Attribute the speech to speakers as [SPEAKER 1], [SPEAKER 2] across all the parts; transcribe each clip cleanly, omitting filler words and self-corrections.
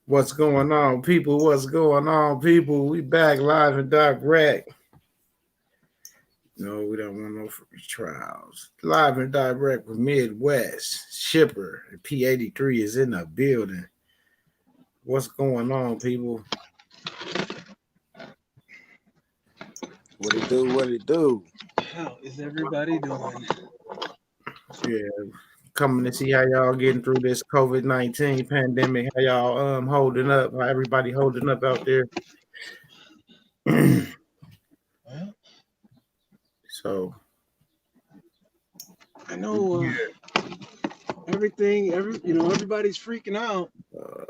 [SPEAKER 1] What's going on, people? What's going on, people? We back live and direct. No, we don't want no free trials. Live and direct with Midwest Shipper. P83 is in the building. What's going on, people?
[SPEAKER 2] What it do? What it do?
[SPEAKER 3] How is everybody doing?
[SPEAKER 1] Yeah, coming to see how y'all getting through this COVID-19 pandemic. How y'all holding up? How everybody holding up out there?
[SPEAKER 3] Well,
[SPEAKER 1] So
[SPEAKER 3] I know everybody's freaking out.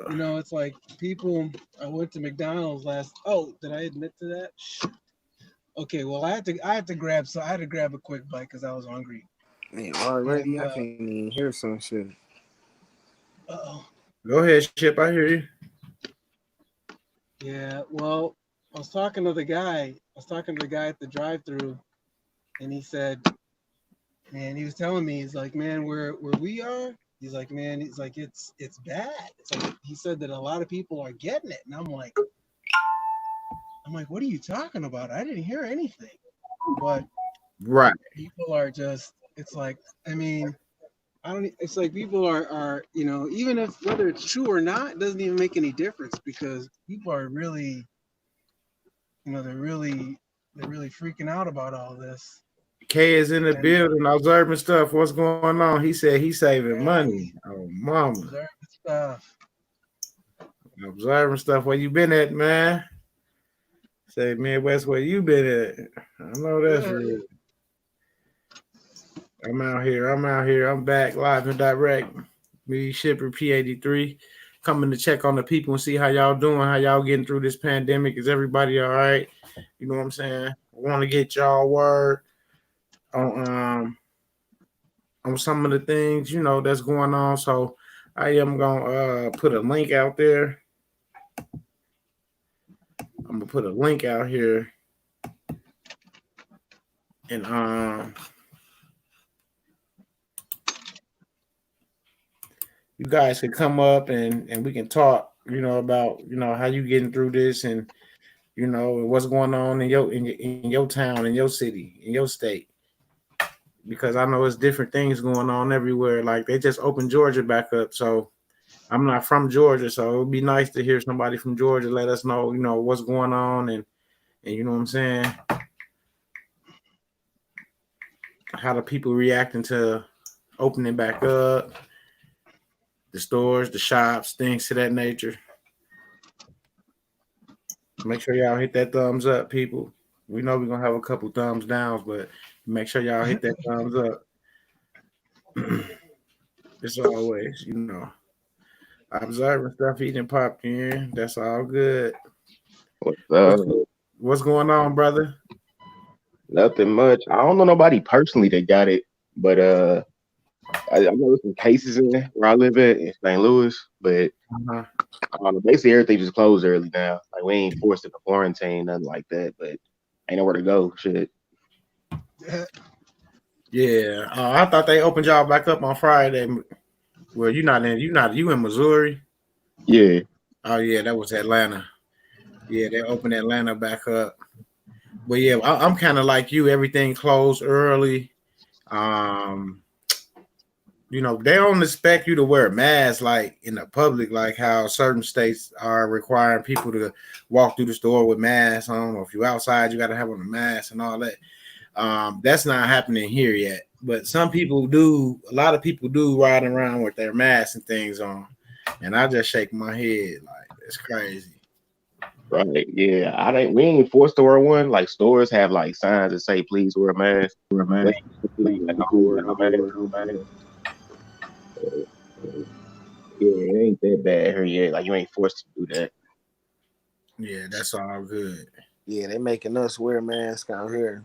[SPEAKER 3] It's like people. I went to McDonald's last. Oh, did I admit to that? Okay, well, I had to grab a quick bite because I was hungry.
[SPEAKER 2] Man, already
[SPEAKER 3] And,
[SPEAKER 2] I can't even hear some shit.
[SPEAKER 1] Go ahead, Ship. I hear you.
[SPEAKER 3] Yeah, well, I was talking to the guy. At the drive-through, and he said, man, he was telling me, he's like, man, where we are, he's like, man, it's bad. It's like he said that a lot of people are getting it, and I'm like, what are you talking about? I didn't hear anything. But
[SPEAKER 1] right,
[SPEAKER 3] people are just. It's like, I mean, I don't. It's like people are even if whether it's true or not, it doesn't even make any difference because people are really, they're really freaking out about all this.
[SPEAKER 1] K is in the building observing stuff. What's going on? He said he's saving money. Oh, mama.
[SPEAKER 3] Observing stuff.
[SPEAKER 1] Observing stuff. Where you been at, man? Say, Midwest, where you been at? I know that's real. I'm out here. I'm back live and direct. Me, Shipper P83, coming to check on the people and see how y'all doing, how y'all getting through this pandemic. Is everybody all right? You know what I'm saying? I want to get y'all word on some of the things that's going on. So I am gonna put a link out there. I'm gonna put a link out here, and you guys can come up and we can talk. About how you getting through this and what's going on in your town, in your city, in your state. Because I know it's different things going on everywhere. Like they just opened Georgia back up, so I'm not from Georgia, so it would be nice to hear somebody from Georgia let us know, what's going on and you know what I'm saying, how the people reacting to opening back up, the stores, the shops, things to that nature. Make sure y'all hit that thumbs up, people. We know we're gonna have a couple thumbs downs, but make sure y'all hit that thumbs up. It's always, observing stuff, eating popcorn. That's all good. What's going on, brother?
[SPEAKER 4] Nothing much. I don't know nobody personally that got it, but I know there's some cases in where I live at in St. Louis, but basically everything just closed early now. Like we ain't forced to quarantine, nothing like that, but ain't nowhere to go. Shit.
[SPEAKER 1] Yeah, I thought they opened y'all back up on Friday. Well, you in Missouri?
[SPEAKER 4] Yeah.
[SPEAKER 1] Oh yeah, that was Atlanta. Yeah, they opened Atlanta back up. But yeah, I'm kind of like you. Everything closed early. They don't expect you to wear a mask like in the public, like how certain states are requiring people to walk through the store with masks on, or if you're outside, you got to have on a mask and all that. That's not happening here yet. But some people do. A lot of people do riding around with their masks and things on, and I just shake my head like it's crazy.
[SPEAKER 4] Right. Yeah. We ain't forced to wear one. Like stores have like signs that say please wear a mask. Like, no mask. Yeah, it ain't that bad here yet. Like you ain't forced to do that.
[SPEAKER 1] Yeah, that's all good.
[SPEAKER 2] Yeah, they making us wear masks out here.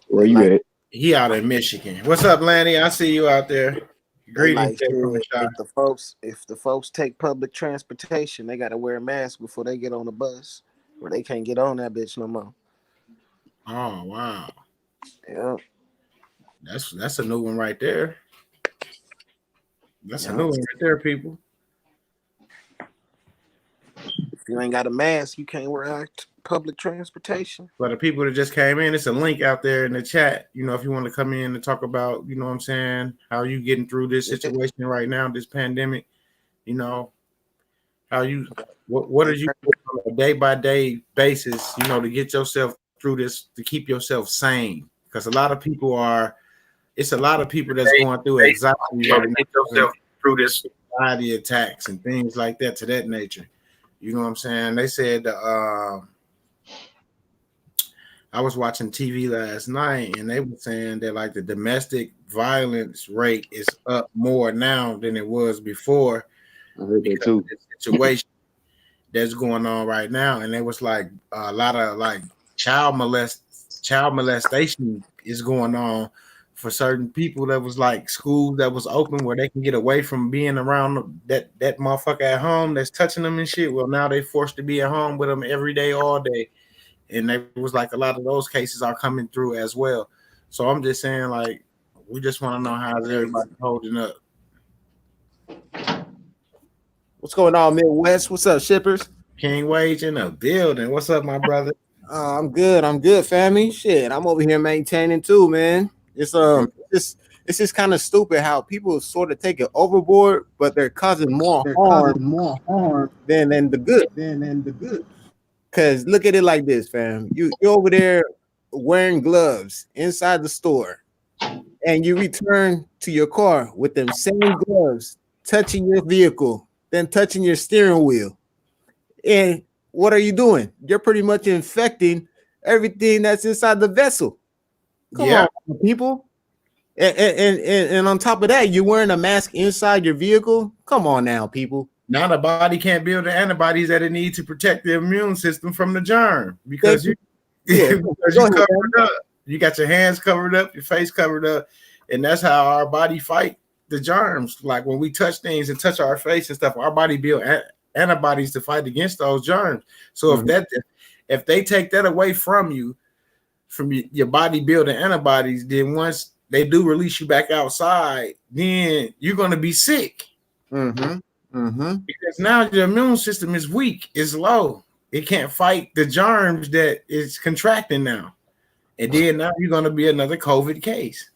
[SPEAKER 4] Where you at?
[SPEAKER 1] He out in Michigan. What's up, Lanny? I see you out there. Greetings from the shop.
[SPEAKER 2] If the folks take public transportation, they gotta wear a mask before they get on the bus, or they can't get on that bitch no more.
[SPEAKER 1] Oh wow.
[SPEAKER 2] Yeah.
[SPEAKER 1] That's a new one right there. That's a
[SPEAKER 2] Yeah.
[SPEAKER 1] new one right there, people.
[SPEAKER 2] If you ain't got a mask, you can't ride public transportation.
[SPEAKER 1] For the people that just came in, it's a link out there in the chat. You know, if you want to come in and talk about, you know what I'm saying, how you getting through this situation right now, this pandemic, you know, how you what are you doing on a day by day basis, you know, to get yourself through this, to keep yourself sane. Because it's a lot of people that's going through anxiety right now, get yourself through this anxiety attacks and things like that to that nature. You know what I'm saying? They said I was watching TV last night and they were saying that like the domestic violence rate is up more now than it was before.
[SPEAKER 4] I heard that too.
[SPEAKER 1] The situation that's going on right now, and it was like a lot of like child molestation is going on for certain people. That was like schools that was open where they can get away from being around that motherfucker at home that's touching them and shit. Well, now they forced to be at home with them every day, all day. And it was like a lot of those cases are coming through as well. So I'm just saying, like, we just want to know how's everybody holding up.
[SPEAKER 5] What's going on, Midwest? What's up, shippers?
[SPEAKER 1] King Wage in the building. What's up, my brother?
[SPEAKER 5] I'm good, family. Shit, I'm over here maintaining too, man. It's just kind of stupid how people sort of take it overboard, but they're causing more harm than the good. Cause look at it like this, fam. You're over there wearing gloves inside the store, and you return to your car with them same gloves, touching your vehicle, then touching your steering wheel. And what are you doing? You're pretty much infecting everything that's inside the vessel. Come on, people. And on top of that, you're wearing a mask inside your vehicle. Come on now, people.
[SPEAKER 1] Now the body can't build the antibodies that it needs to protect the immune system from the germ because because you covered up. You got your hands covered up, your face covered up, and that's how our body fight the germs. Like when we touch things and touch our face and stuff, our body build antibodies to fight against those germs. So if they take that away from you, from your body building antibodies, then once they do release you back outside, then you're going to be sick. Because now your immune system is weak, is low. It can't fight the germs that is contracting now. And then now you're going to be another COVID case.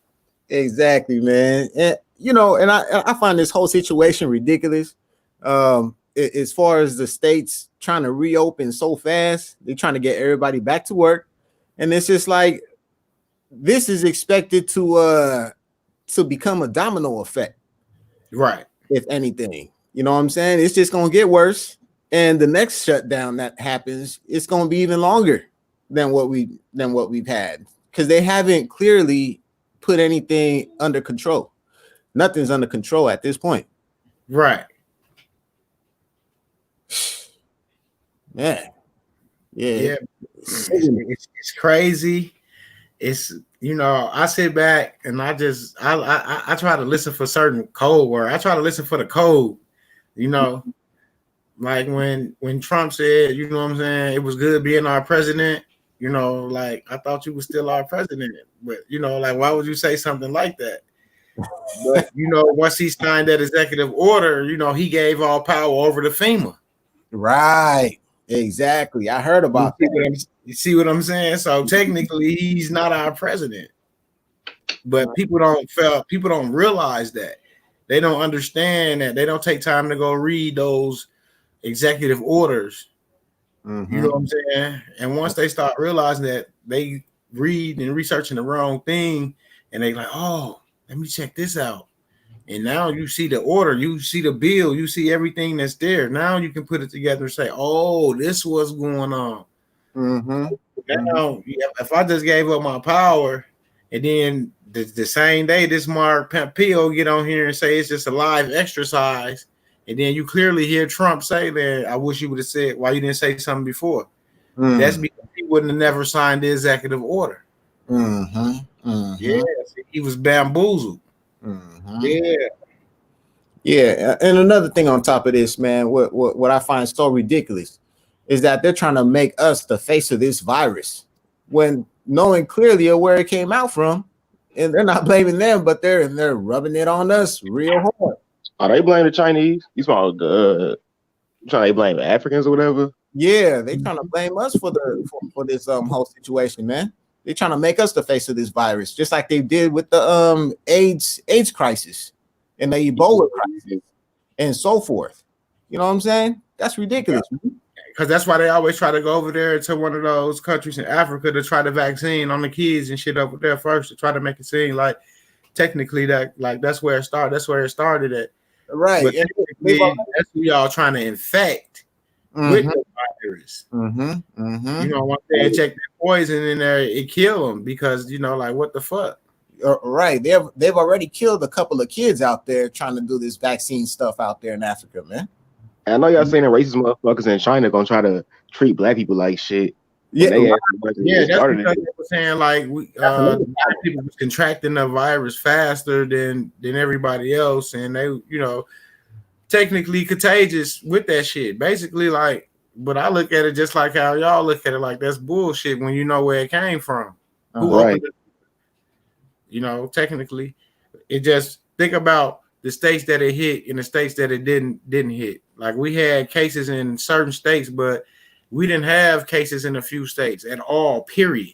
[SPEAKER 5] Exactly, man. And and I find this whole situation ridiculous. As far as the states trying to reopen so fast, they're trying to get everybody back to work. And it's just like this is expected to become a domino effect.
[SPEAKER 1] Right.
[SPEAKER 5] If anything. You know what I'm saying? It's just going to get worse. And the next shutdown that happens, it's going to be even longer than what we've had, because they haven't clearly put anything under control. Nothing's under control at this point.
[SPEAKER 1] Right.
[SPEAKER 5] Yeah.
[SPEAKER 1] It's crazy. It's I sit back and I try to listen for certain code word. I try to listen for the code. Like when Trump said, you know what I'm saying, it was good being our president. Like I thought you were still our president, but like why would you say something like that? But once he signed that executive order, that, he gave all power over to FEMA.
[SPEAKER 5] Right. Exactly. I heard about that.
[SPEAKER 1] You see what I'm saying? So technically, he's not our president, but people don't realize that. They don't understand that. They don't take time to go read those executive orders. You know what I'm saying? And once they start realizing that, they read and researching the wrong thing, and they like, oh, let me check this out. And now you see the order, you see the bill, you see everything that's there. Now you can put it together and say, oh, this was going on. Now, if I just gave up my power, and then the same day this Mark Pompeo get on here and say it's just a live exercise, and then you clearly hear Trump say that, I wish you would have said why you didn't say something before. That's because he wouldn't have never signed the executive order. Yeah, he was bamboozled.
[SPEAKER 5] Yeah. And another thing on top of this, man, what I find so ridiculous is that they're trying to make us the face of this virus when knowing clearly where it came out from. and they're not blaming them, but they're rubbing it on us real hard.
[SPEAKER 4] Are they blaming the Chinese? You small trying to blame Africans or whatever?
[SPEAKER 5] Yeah, they trying to blame us for this whole situation, man. They're trying to make us the face of this virus, just like they did with the AIDS crisis and the Ebola crisis and so forth. You know what I'm saying? That's ridiculous.
[SPEAKER 1] Because that's why they always try to go over there to one of those countries in Africa to try the vaccine on the kids and shit over there first to try to make it seem like technically that like that's where it started. That's where it started at.
[SPEAKER 5] Right.
[SPEAKER 1] But that's who y'all trying to infect with the virus. You know, once they inject that poison in there, it kill them because you know, like what the fuck.
[SPEAKER 5] Right. They've already killed a couple of kids out there trying to do this vaccine stuff out there in Africa, man.
[SPEAKER 4] I know y'all saying the racist motherfuckers in China gonna try to treat black people like shit.
[SPEAKER 1] Yeah, that's because they were saying like black people was contracting the virus faster than everybody else, and they, you know, technically contagious with that shit. Basically, like, but I look at it just like how y'all look at it, like that's bullshit when you know where it came from. Who
[SPEAKER 4] right?
[SPEAKER 1] You know, technically, it just think about the states that it hit and the states that it didn't hit. Like we had cases in certain states, but we didn't have cases in a few states at all, period.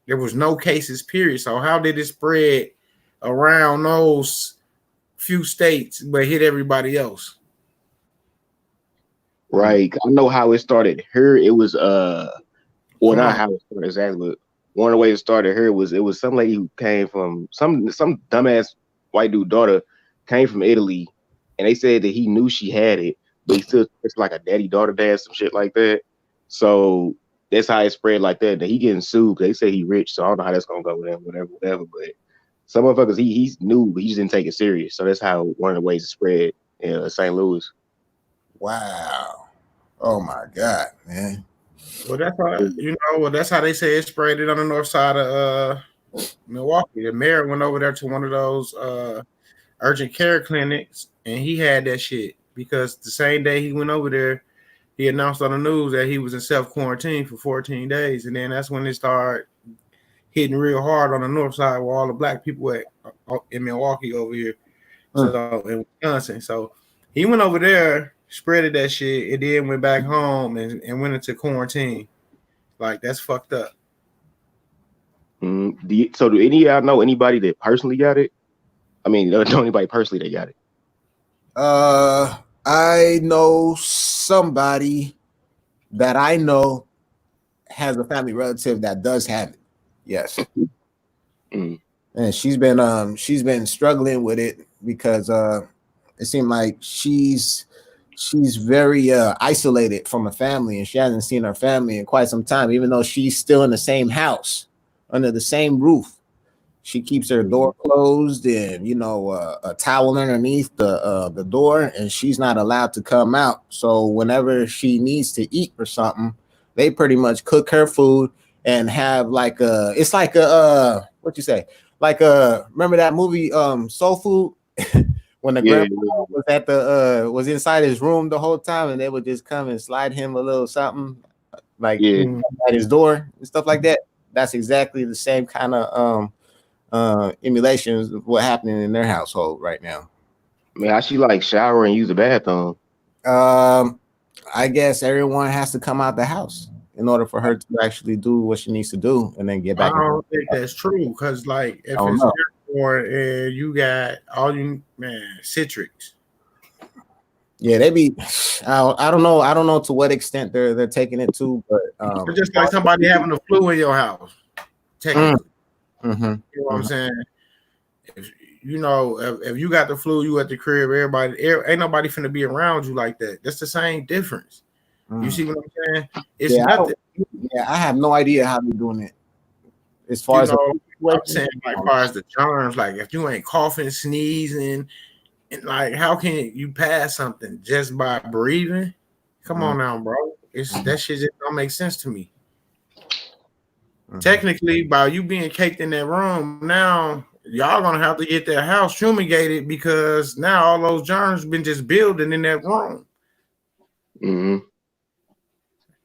[SPEAKER 1] There was no cases, period. So how did it spread around those few states but hit everybody else?
[SPEAKER 4] Right. I know how it started here. It was well, not how it started exactly, but one of the ways it started here was it was some lady who came from some dumbass white dude daughter came from Italy, and they said that he knew she had it, but he still it's like a daddy-daughter dance, some shit like that. So that's how it spread like that. That he getting sued. They say he rich, so I don't know how that's gonna go with him, whatever. But some motherfuckers he knew, but he just didn't take it serious. So that's how one of the ways it spread in St. Louis.
[SPEAKER 5] Wow. Oh my God, man.
[SPEAKER 1] Well, that's how you know. Well, that's how they say it spread it on the north side of Milwaukee. The mayor went over there to one of those urgent care clinics, and he had that shit because the same day he went over there, he announced on the news that he was in self-quarantine for 14 days, and then that's when it started hitting real hard on the north side where all the black people at in Milwaukee over here, so in Wisconsin. So he went over there, spreaded that shit, and then went back home and went into quarantine. Like that's fucked up.
[SPEAKER 4] So do any of y'all know anybody that personally got it? I mean, don't know anybody personally that got it.
[SPEAKER 5] I know somebody that I know has a family relative that does have it. Yes. And she's been struggling with it because it seemed like she's very isolated from her family, and she hasn't seen her family in quite some time, even though she's still in the same house under the same roof. She keeps her door closed and, you know, a towel underneath the door, and she's not allowed to come out. So whenever she needs to eat or something, they pretty much cook her food and have like it's like what you say? Like remember that movie Soul Food? When the grandpa was at was inside his room the whole time, and they would just come and slide him a little something like at his door and stuff like that. That's exactly the same kind of emulations of what happening in their household right now.
[SPEAKER 4] I mean, how she like shower and use the bathroom?
[SPEAKER 5] I guess everyone has to come out the house in order for her to actually do what she needs to do and then get back.
[SPEAKER 1] I don't think that's true because, like, if it's airport and you got all you citrix.
[SPEAKER 5] Yeah, they be. I don't know to what extent they're taking it to, but
[SPEAKER 1] it's just like somebody having the flu in your house. Technically. You know what I'm saying? If you got the flu, you at the crib, ain't nobody finna be around you like that. That's the same difference. You see what I'm saying? It's nothing.
[SPEAKER 5] I have no idea how they're doing it. As far as
[SPEAKER 1] I'm saying, like, as far as the germs, like if you ain't coughing, sneezing, and like how can you pass something just by breathing? Come on now, bro. That shit just don't make sense to me. Technically, by you being caked in that room, now y'all gonna have to get that house fumigated because now all those germs been just building in that room.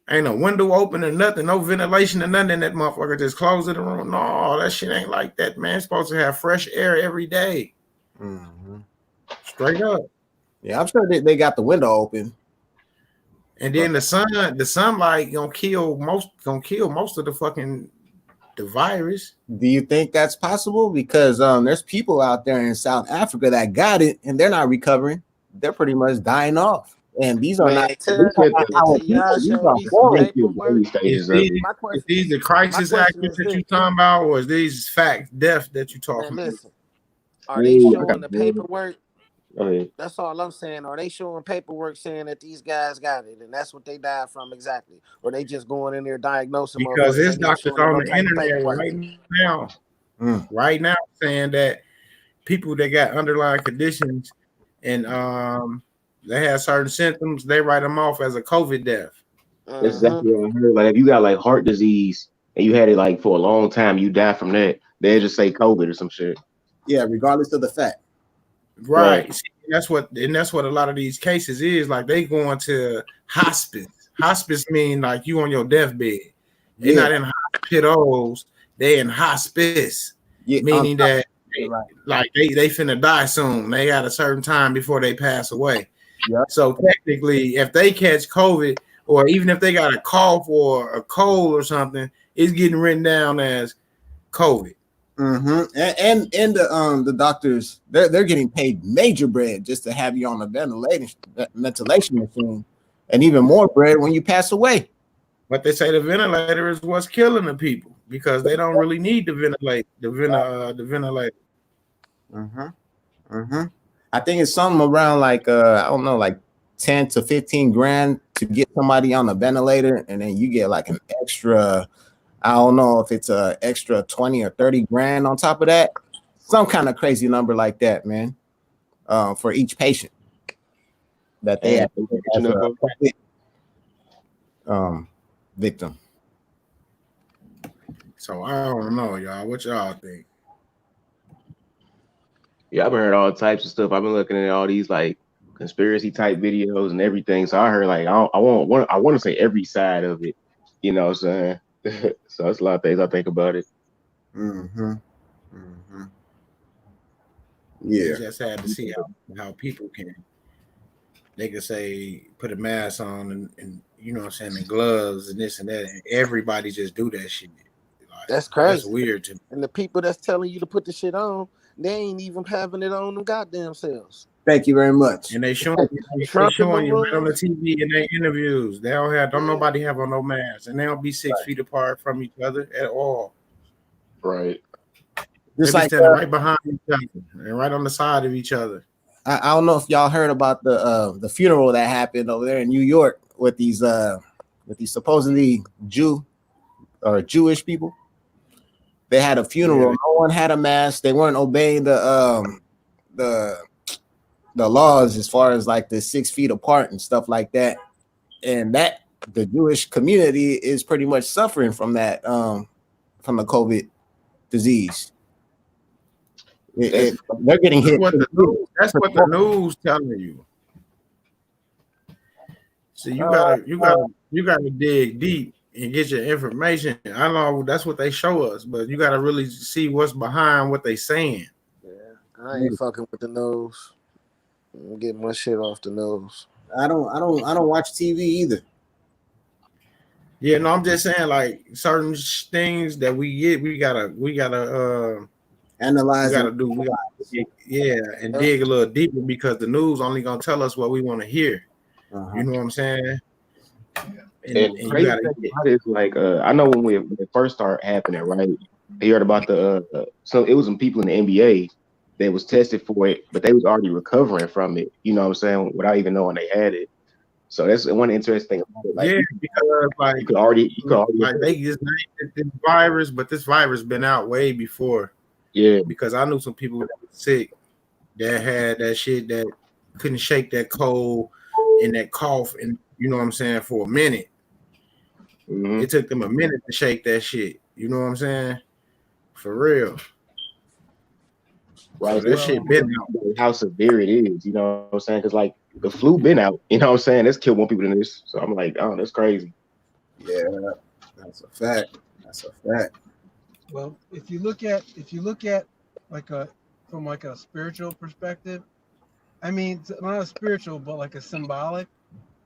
[SPEAKER 1] Ain't no window open or nothing, no ventilation or nothing in that motherfucker. Just close the room. No, that shit ain't like that, man. It's supposed to have fresh air every day.
[SPEAKER 5] Mm-hmm.
[SPEAKER 1] Straight up.
[SPEAKER 5] Yeah, I'm sure they got the window open.
[SPEAKER 1] And then the sunlight gonna kill most of the virus.
[SPEAKER 5] Do you think that's possible? Because there's people out there in South Africa that got it and they're not recovering. They're pretty much dying off. And these are not
[SPEAKER 2] Until
[SPEAKER 5] our people.
[SPEAKER 2] y'all
[SPEAKER 5] These
[SPEAKER 2] show
[SPEAKER 5] are
[SPEAKER 2] me some
[SPEAKER 5] foreign.
[SPEAKER 2] paperwork.
[SPEAKER 1] Is these the crisis actors that you talking about, or is these fact death that you talking about?
[SPEAKER 2] Listen, are they showing the paperwork? That's all I'm saying. Are they showing paperwork saying that these guys got it and that's what they died from exactly? Or they just going in there diagnosing?
[SPEAKER 1] Because there's doctors on the internet right now saying that people that got underlying conditions and they have certain symptoms, they write them off as a COVID death.
[SPEAKER 4] That's exactly what I heard. Like if you got like heart disease and you had it like for a long time, you die from that. They just say COVID or some shit.
[SPEAKER 5] Yeah, regardless of the fact.
[SPEAKER 1] Right. See, that's what a lot of these cases is. Like they going to hospice. Hospice mean like you on your deathbed. They're not in hospitals. They in hospice. Yeah, meaning that like they finna die soon. They got a certain time before they pass away. Yeah. So technically, if they catch COVID, or even if they got a cough or a cold or something, it's getting written down as COVID.
[SPEAKER 5] Mm-hmm. And the doctors, they're getting paid major bread just to have you on a ventilation machine, and even more bread when you pass away.
[SPEAKER 1] But they say the ventilator is what's killing the people because they don't really need to ventilate the ventilator.
[SPEAKER 5] Mm-hmm. Mm-hmm. I think it's something around like I don't know, like 10 to 15 grand to get somebody on a ventilator, and then you get like an extra. I don't know if it's a extra 20 or 30 grand on top of that. Some kind of crazy number like that, man. For each patient that they have victim.
[SPEAKER 1] So I don't know, y'all. What y'all think?
[SPEAKER 4] Yeah, I've heard all types of stuff. I've been looking at all these like conspiracy type videos and everything. So I heard like I want to say every side of it. You know what I'm saying? So that's a lot of things I think about it.
[SPEAKER 5] Mm-hmm. Mm-hmm. Yeah.
[SPEAKER 1] You just had to see how people they can say put a mask on and you know what I'm saying, and gloves and this and that, and everybody just do that shit. Like,
[SPEAKER 2] that's crazy.
[SPEAKER 1] That's weird to me.
[SPEAKER 2] And the people that's telling you to put the shit on, they ain't even having it on them goddamn selves.
[SPEAKER 5] Thank you very much.
[SPEAKER 1] And they showing you right on the TV in their interviews. Don't nobody have on no mask, and they don't be 6 feet apart from each other at all.
[SPEAKER 4] Right.
[SPEAKER 1] Just like standing right behind each other and right on the side of each other.
[SPEAKER 5] I don't know if y'all heard about the funeral that happened over there in New York with these supposedly Jewish people. They had a funeral. Yeah. No one had a mask. They weren't obeying the laws as far as like the 6 feet apart and stuff like that. And that the Jewish community is pretty much suffering from that, from the COVID disease. They're getting hit.
[SPEAKER 1] That's what the news telling you. So you gotta dig deep and get your information. I know that's what they show us, but you gotta really see what's behind what they saying.
[SPEAKER 2] Yeah, I ain't fucking with the nose. I'm getting my shit off the nose.
[SPEAKER 5] I don't watch TV either.
[SPEAKER 1] Yeah, no, I'm just saying like certain things that we get, we gotta
[SPEAKER 5] analyze.
[SPEAKER 1] And dig a little deeper because the news only gonna tell us what we want to hear. You know what I'm saying?
[SPEAKER 4] And you gotta it's like I know when it first started happening, right? You heard about so it was some people in the NBA that was tested for it, but they was already recovering from it. You know what I'm saying? Without even knowing they had it. So that's one interesting thing about it. Like,
[SPEAKER 1] because like
[SPEAKER 4] you could already
[SPEAKER 1] like they just named this virus, but this virus been out way before.
[SPEAKER 4] Yeah,
[SPEAKER 1] because I knew some people that were sick that had that shit that couldn't shake that cold and that cough, and you know what I'm saying, for a minute. Mm-hmm. It took them a minute to shake that shit. You know what I'm saying? For real.
[SPEAKER 4] Right. So that shit been out. How severe it is, you know what I'm saying? Because like the flu been out, you know what I'm saying? That's killed more people than this. So I'm like, oh, that's crazy.
[SPEAKER 5] Yeah, that's a fact. That's a fact.
[SPEAKER 3] Well, if you look at like a from like a spiritual perspective, I mean not a spiritual but like a symbolic,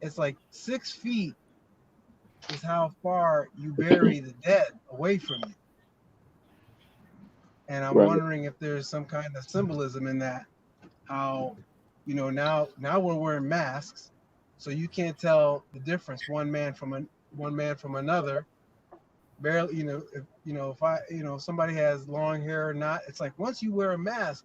[SPEAKER 3] it's like 6 feet is how far you bury the dead away from you. And I'm
[SPEAKER 4] Right.
[SPEAKER 3] wondering if there's some kind of symbolism in that. How, now we're wearing masks, so you can't tell the difference one man from another. Barely, if somebody has long hair or not, it's like once you wear a mask,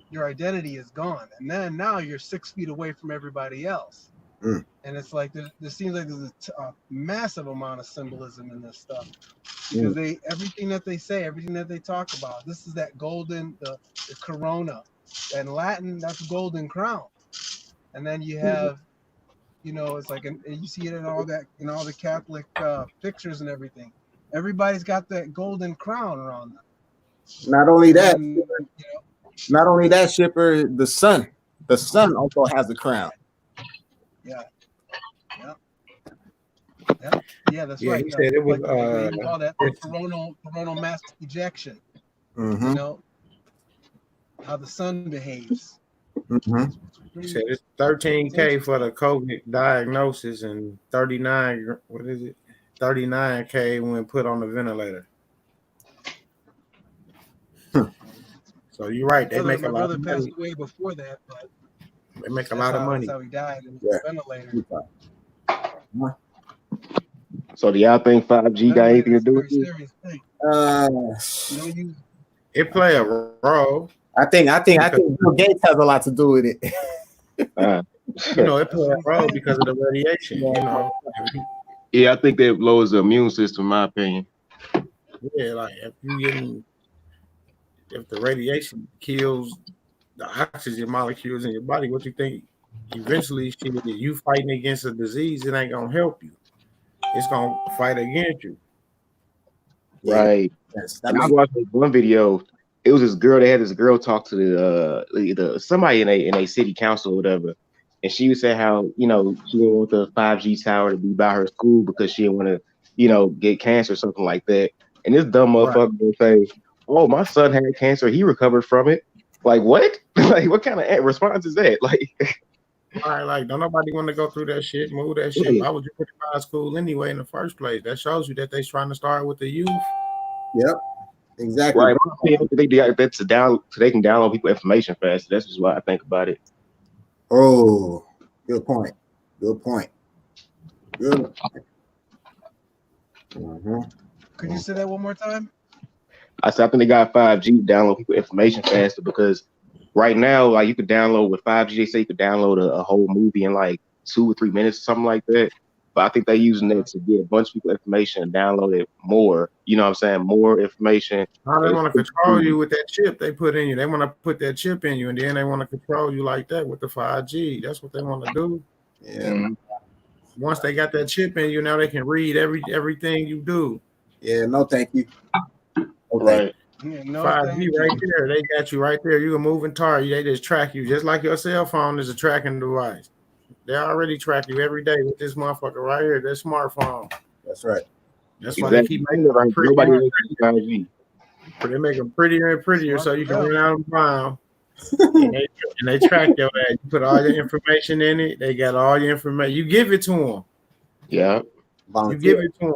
[SPEAKER 3] your identity is gone, and then now you're 6 feet away from everybody else. And it's like there seems like there's a massive amount of symbolism in this stuff, because everything that they say, everything that they talk about, this is that golden, the corona. In Latin, that's golden crown. And then you have, it's like, and you see it in all the Catholic pictures and everything. Everybody's got that golden crown around them.
[SPEAKER 5] Not only that, Shipper, the sun also has a crown.
[SPEAKER 3] Yeah. That's right.
[SPEAKER 1] He said it was
[SPEAKER 3] what do you call that? Coronal mass ejection.
[SPEAKER 5] Mm-hmm.
[SPEAKER 3] How the sun behaves.
[SPEAKER 1] Mm-hmm. He said it's $13K for the COVID diagnosis and 39K when put on the ventilator. So you're right. They make a lot of money. My brother
[SPEAKER 3] passed away before that, but
[SPEAKER 1] they make a lot of money.
[SPEAKER 3] That's how he died in the ventilator.
[SPEAKER 4] So do y'all think 5G got anything to do with it?
[SPEAKER 1] It play a role.
[SPEAKER 5] I think Bill Gates has a lot to do with it.
[SPEAKER 1] It play a role because of the radiation.
[SPEAKER 4] Yeah, I think that lowers the immune system, in my opinion.
[SPEAKER 1] Yeah, like if the radiation kills the oxygen molecules in your body, what you think? Eventually, you fighting against a disease, it ain't gonna help you. It's gonna fight against you.
[SPEAKER 4] Right. I was watching one video. It was this girl. They had this girl talk to the somebody in a city council or whatever, and she would say how she didn't want the 5G tower to be by her school because she didn't want to get cancer or something like that. And this dumb motherfucker would say, "Oh, my son had cancer. He recovered from it." Like what? Like what kind of response is that? Like.
[SPEAKER 1] All right, like don't nobody want to go through that shit, move that shit. Why would you put it out of school anyway in the first place? That shows you that they're trying to start with the youth.
[SPEAKER 5] Yep, exactly.
[SPEAKER 4] Right. They do that so they can download people information fast. That's just what I think about it.
[SPEAKER 5] Oh, good point.
[SPEAKER 3] Mm-hmm. Could you say that one more time?
[SPEAKER 4] I think they got 5G to download people information faster because right now, like you could download with 5G, they say you could download a whole movie in like 2 or 3 minutes or something like that. But I think they're using it to get a bunch of people information and download it more. You know what I'm saying? More information.
[SPEAKER 1] How they want to control you with that chip they put in you. They want to put that chip in you and then they want to control you like that with the 5G. That's what they want to do.
[SPEAKER 5] Yeah.
[SPEAKER 4] Mm-hmm.
[SPEAKER 1] Once they got that chip in you, now they can read everything you do.
[SPEAKER 5] Yeah, no thank you.
[SPEAKER 4] Right.
[SPEAKER 3] Yeah,
[SPEAKER 1] 5G right there. They got you right there. You a moving target. They just track you just like your cell phone is a tracking device. They already track you every day with this motherfucker right here, this smartphone.
[SPEAKER 5] That's right.
[SPEAKER 1] That's why they keep making them prettier. They make them prettier and prettier so you can run out of them. and they track your ass. You put all your information in it. They got all your information. You give it to them.
[SPEAKER 4] Yeah.
[SPEAKER 1] You give it to them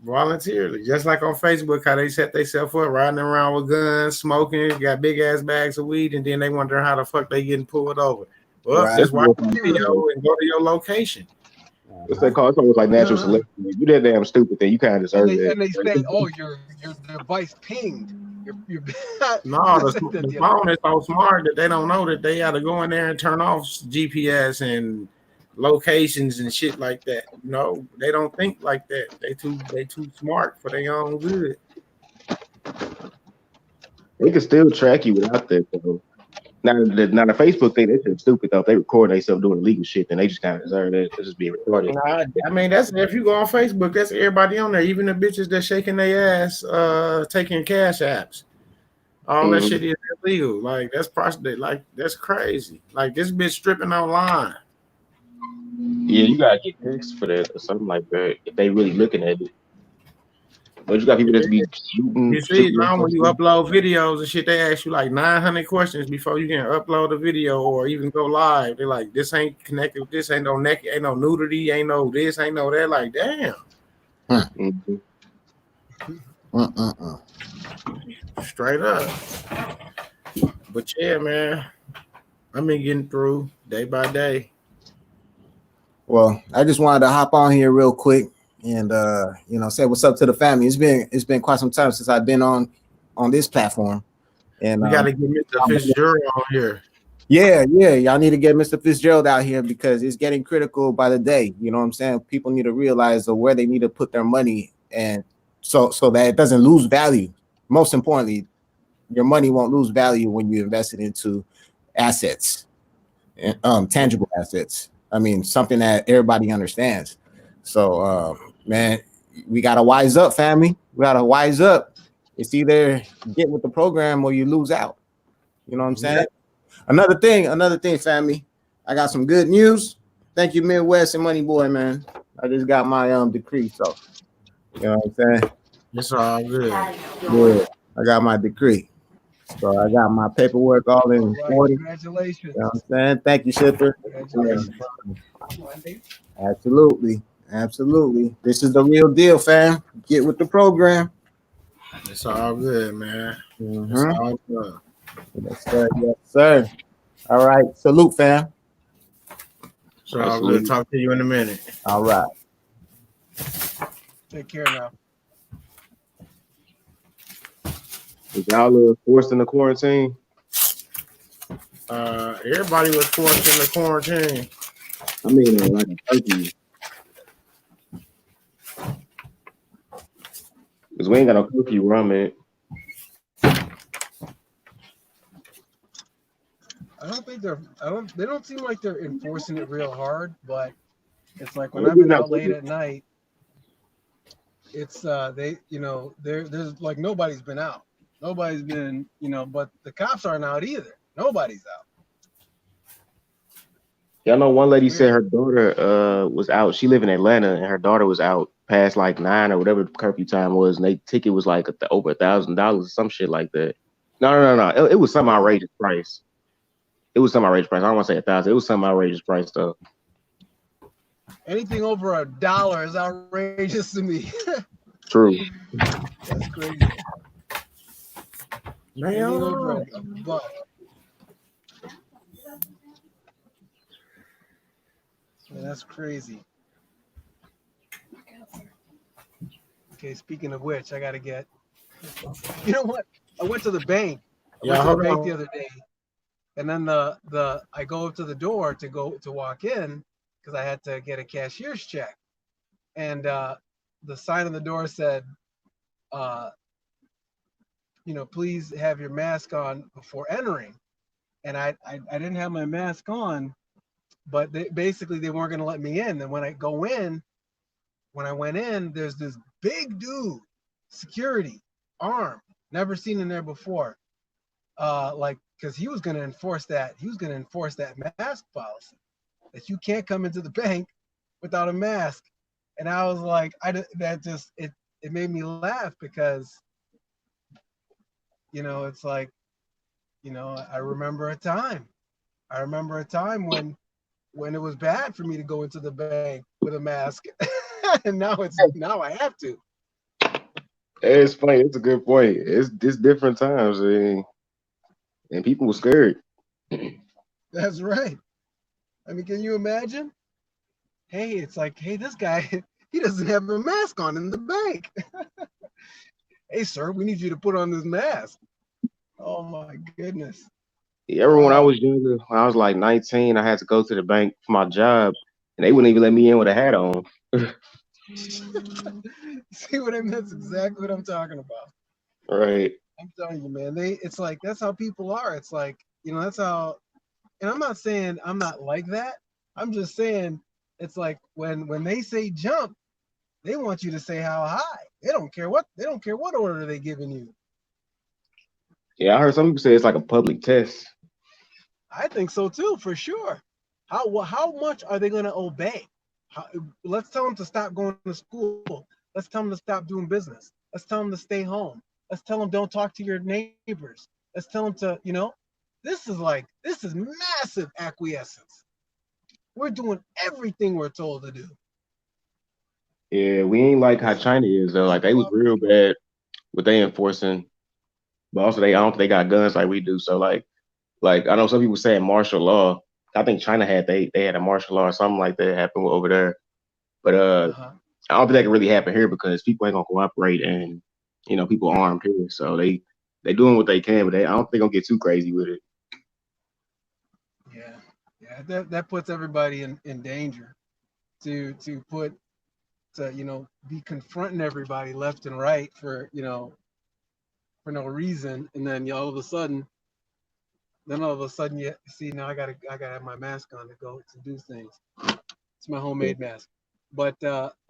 [SPEAKER 1] voluntarily. Just like on Facebook, how they set themselves up, riding around with guns, smoking, got big ass bags of weed, and then they wonder how the fuck they getting pulled over. Well, that's why you video and go to your location.
[SPEAKER 4] What's that called? It's almost like natural selection. If you that damn stupid, then you kind of deserve it.
[SPEAKER 3] And they say, "Oh, your device pinged."
[SPEAKER 1] No, the phone is so smart that they don't know that they got to go in there and turn off GPS and locations and shit like that. No, they don't think like that. They too smart for their own good.
[SPEAKER 4] They can still track you without that though. Now the Facebook thing, that's stupid though. If they record themselves doing illegal shit, then they just kind of deserve that. They're just being recorded.
[SPEAKER 1] I mean, that's if you go on Facebook, that's everybody on there, even the bitches that shaking their ass, taking cash apps. All that shit is illegal. Like that's prostitute. Like that's crazy. Like this bitch stripping online.
[SPEAKER 4] Yeah, you gotta get text for that or something like that if they really looking at it. But you got people that be
[SPEAKER 1] You see,
[SPEAKER 4] shooting
[SPEAKER 1] now
[SPEAKER 4] or
[SPEAKER 1] when you
[SPEAKER 4] something.
[SPEAKER 1] upload videos and shit, they ask you like 900 questions before you can upload a video or even go live. They're like, this ain't connected with this, ain't no naked, ain't no nudity, ain't no this, ain't no that. Like, damn.
[SPEAKER 4] Mm-hmm.
[SPEAKER 1] Straight up. But yeah, man, I've been getting through day by day.
[SPEAKER 5] Well, I just wanted to hop on here real quick and say what's up to the family. It's been quite some time since I've been on this platform. And
[SPEAKER 1] we gotta get Mr. Fitzgerald on here.
[SPEAKER 5] Yeah, y'all need to get Mr. Fitzgerald out here because it's getting critical by the day. You know what I'm saying? People need to realize where they need to put their money, and so that it doesn't lose value. Most importantly, your money won't lose value when you invest it into assets, tangible assets. I mean, something that everybody understands. So, man, we gotta wise up, family. We gotta wise up. It's either get with the program or you lose out. You know what I'm saying? Yeah. Another thing, family. I got some good news. Thank you, Midwest and Money Boy, man. I just got my decree, so you know what I'm saying.
[SPEAKER 1] It's all good.
[SPEAKER 5] Yeah, I got my decree. So I got my paperwork all in order.
[SPEAKER 3] Congratulations.
[SPEAKER 5] You know what I'm saying? Thank you, Shipper.
[SPEAKER 3] Congratulations.
[SPEAKER 5] Absolutely. This is the real deal, fam. Get with the program.
[SPEAKER 1] It's all good, man.
[SPEAKER 5] Mm-hmm.
[SPEAKER 1] It's all good.
[SPEAKER 5] Yes, sir. All right. Salute, fam.
[SPEAKER 1] It's all good. Talk to you in a minute.
[SPEAKER 5] All right.
[SPEAKER 3] Take care now.
[SPEAKER 4] Was y'all forced in the quarantine?
[SPEAKER 1] Everybody was forced in the quarantine.
[SPEAKER 4] I mean, like a turkey. Because we ain't got no curfew where I'm at.
[SPEAKER 3] They don't seem like they're enforcing it real hard, but it's like when I've been out late at night, it's there's like nobody's been out. Nobody's been, but the cops aren't out either. Nobody's out.
[SPEAKER 4] Y'all know one lady said her daughter was out. She live in Atlanta and her daughter was out past like 9 or whatever the curfew time was, and they ticket was like over $1,000 or some shit like that. No. It was some outrageous price. I don't want to say 1,000. It was some outrageous price though.
[SPEAKER 3] Anything over $1 is outrageous to me.
[SPEAKER 4] True.
[SPEAKER 3] That's crazy. Anything over $1. Yeah, that's crazy. Okay, speaking of which, I gotta get. You know what? I went to the bank. The other day, and then I go up to the door to walk in because I had to get a cashier's check, and the sign on the door said, please have your mask on before entering, and I didn't have my mask on, but they weren't going to let me in. And when I went in, there's this big dude, security, armed, never seen in there before. Because he was going to enforce that. He was going to enforce that mask policy that you can't come into the bank without a mask. And I was like, it made me laugh because, it's like, I remember a time when it was bad for me to go into the bank with a mask. And now I have to.
[SPEAKER 4] It's funny. It's a good point. It's different times, and people were scared.
[SPEAKER 3] That's right. I mean, can you imagine? Hey, it's like, hey, this guy, he doesn't have a mask on in the bank. Hey, sir, we need you to put on this mask. Oh my goodness.
[SPEAKER 4] Yeah, when I was younger, when I was like 19, I had to go to the bank for my job, and they wouldn't even let me in with a hat on.
[SPEAKER 3] See what I mean? That's exactly what I'm talking about.
[SPEAKER 4] Right.
[SPEAKER 3] I'm telling you, man. It's like that's how people are. It's like, that's how. And I'm not saying I'm not like that. I'm just saying it's like when they say jump, they want you to say how high. They don't care what order they're giving you.
[SPEAKER 4] Yeah, I heard some people say it's like a public test.
[SPEAKER 3] I think so too, for sure. How much are they going to obey? Let's tell them to stop going to school. Let's tell them to stop doing business. Let's tell them to stay home. Let's tell them don't talk to your neighbors. Let's tell them to, this is massive acquiescence. We're doing everything we're told to do.
[SPEAKER 4] Yeah, we ain't like how China is though. Like they was real bad with they enforcing, but also I don't think they got guns like we do. So like I know some people saying martial law. I think China had they had a martial law or something like that happen over there. But I don't think that can really happen here because people ain't gonna cooperate and people armed here. So they doing what they can, but I don't think they're gonna get too crazy with it.
[SPEAKER 3] Yeah, that puts everybody in danger to be confronting everybody left and right for no reason, and then all of a sudden you see, now I gotta have my mask on to go to do things. It's my homemade mask, but because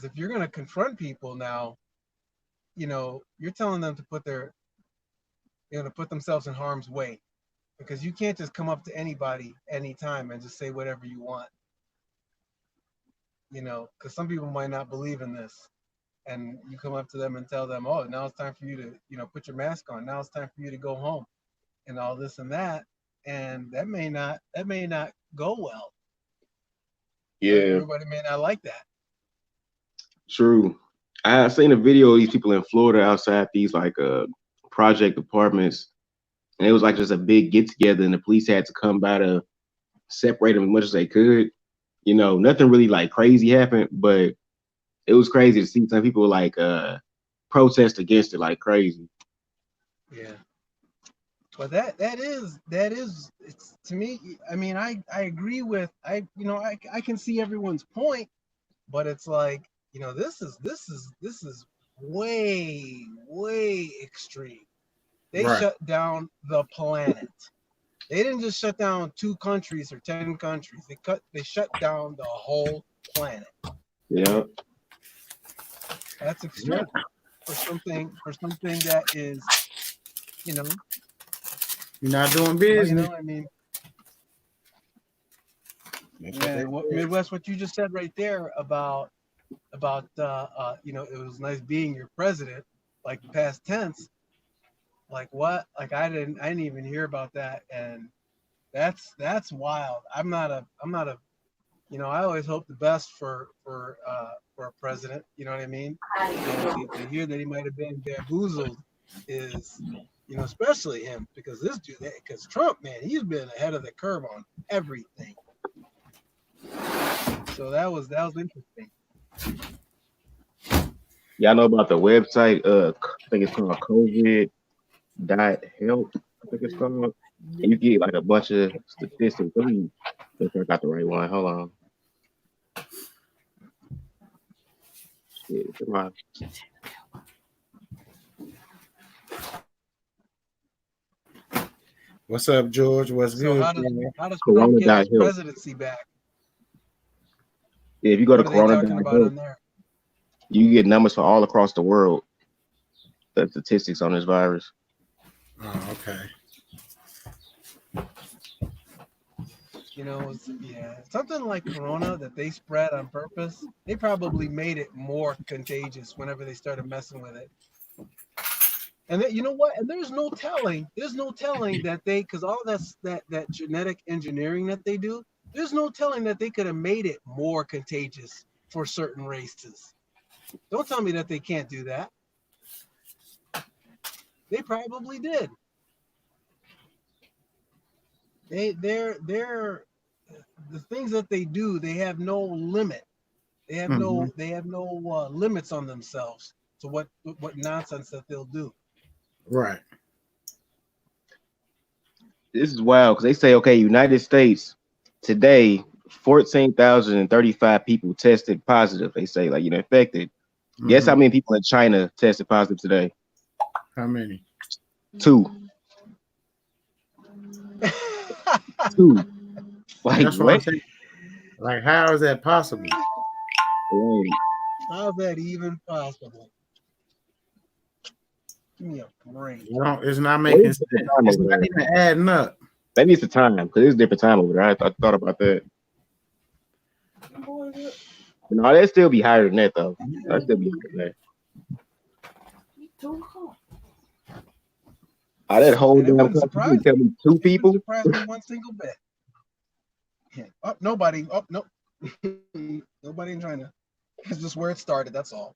[SPEAKER 3] if you're gonna confront people now, you're telling them to put themselves in harm's way, because you can't just come up to anybody anytime and just say whatever you want. Because some people might not believe in this, and you come up to them and tell them, oh, now it's time for you to put your mask on. Now it's time for you to go home, and all this and that, and that may not go well.
[SPEAKER 4] Yeah,
[SPEAKER 3] everybody may not like that.
[SPEAKER 4] True. I seen a video of these people in Florida outside these project apartments, and it was like just a big get together, and the police had to come by to separate them as much as they could. Nothing really like crazy happened, but it was crazy to see some people protest against it like crazy.
[SPEAKER 3] Yeah. But that is it's, to me, I mean, I agree with I can see everyone's point, but it's like, this is way extreme. They shut down the planet. They didn't just shut down 2 countries or 10 countries. They shut down the whole planet.
[SPEAKER 4] Yeah.
[SPEAKER 3] That's extreme for something that is,
[SPEAKER 1] you're not doing business.
[SPEAKER 3] I mean, Midwest, what you just said right there about it was nice being your president, like past tense. Like what? Like I didn't even hear about that, and that's wild. I'm not a I always hope the best for a president. You know what I mean? To hear that he might have been bamboozled is, especially him, because because Trump, man, he's been ahead of the curve on everything. So that was interesting.
[SPEAKER 4] Yeah, I know about the website. I think it's called COVID.help. I think it's called. And you get like a bunch of statistics. Let me make sure I got the right one. Hold on. Shit, come on.
[SPEAKER 1] What's up, George? What's good?
[SPEAKER 3] How does Trump get his presidency back?
[SPEAKER 4] Yeah, if you go to Corona.help, you get numbers for all across the world. The statistics on this virus.
[SPEAKER 1] Oh, okay.
[SPEAKER 3] Something like Corona that they spread on purpose. They probably made it more contagious whenever they started messing with it. And you know what? And there's no telling that because all that genetic engineering that they do, there's no telling that they could have made it more contagious for certain races. Don't tell me that they can't do that. They probably did. They're the things that they do. They have no limit. They have no limits on themselves to what nonsense that they'll do.
[SPEAKER 1] Right.
[SPEAKER 4] This is wild because they say, okay, United States today, 14,035 people tested positive. They say infected. Mm-hmm. Guess how many people in China tested positive today?
[SPEAKER 1] How many?
[SPEAKER 4] 2. 2.
[SPEAKER 1] That's what I'm saying. Like, how is that possible?
[SPEAKER 3] How's that even possible? Give me a break.
[SPEAKER 1] It's not making sense. It's not even adding up.
[SPEAKER 4] Maybe it's the time because it's a different time over there. I thought about that. No, that'd still be higher than that though. That'd still be higher than that. That whole damn country tell me two people.
[SPEAKER 3] Surprise me one single bit. Yeah. Oh, nobody. Oh, no. Nobody in China. It's just where it started. That's all.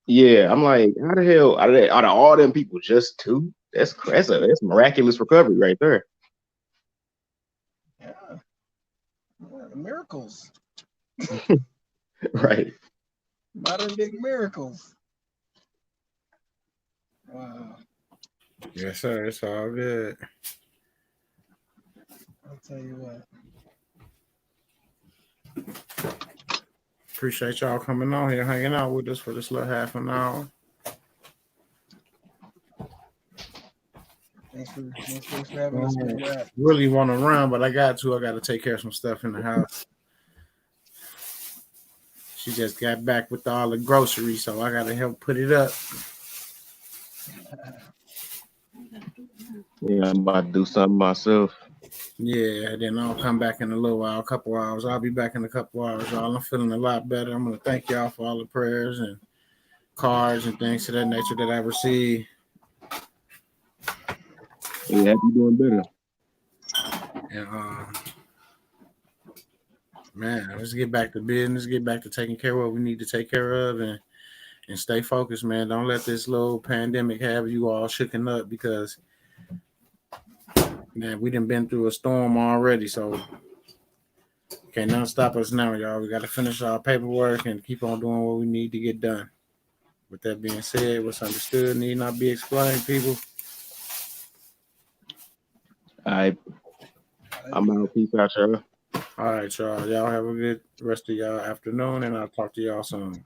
[SPEAKER 4] Yeah, I'm like, how the hell out of all them people, just two? That's miraculous recovery right there.
[SPEAKER 3] Yeah, miracles.
[SPEAKER 4] Right.
[SPEAKER 3] Modern day miracles. Wow.
[SPEAKER 1] Yes, sir. It's all good.
[SPEAKER 3] I'll tell you what.
[SPEAKER 1] Appreciate y'all coming on here, hanging out with us for this little half an hour.
[SPEAKER 3] Thanks for having us where we're at.
[SPEAKER 1] Really want to run, but I got to take care of some stuff in the house. She just got back with all the groceries, so I got to help put it up.
[SPEAKER 4] Yeah, I'm about to do something myself.
[SPEAKER 1] Yeah, then I'll come back in a little while, a couple hours. I'll be back in a couple hours, y'all. I'm feeling a lot better. I'm going to thank y'all for all the prayers and cards and things of that nature that I received.
[SPEAKER 4] Yeah, you doing better.
[SPEAKER 1] And man, let's get back to business, get back to taking care of what we need to take care of, and stay focused, man. Don't let this little pandemic have you all shooken up, because man, we done been through a storm already, so can't nothing stop us now, y'all. We got to finish our paperwork and keep on doing what we need to get done. With that being said, what's understood need not be explained, people.
[SPEAKER 4] All right. I'm out. Peace out, y'all.
[SPEAKER 1] All right, y'all. Y'all have a good rest of y'all afternoon, and I'll talk to y'all soon.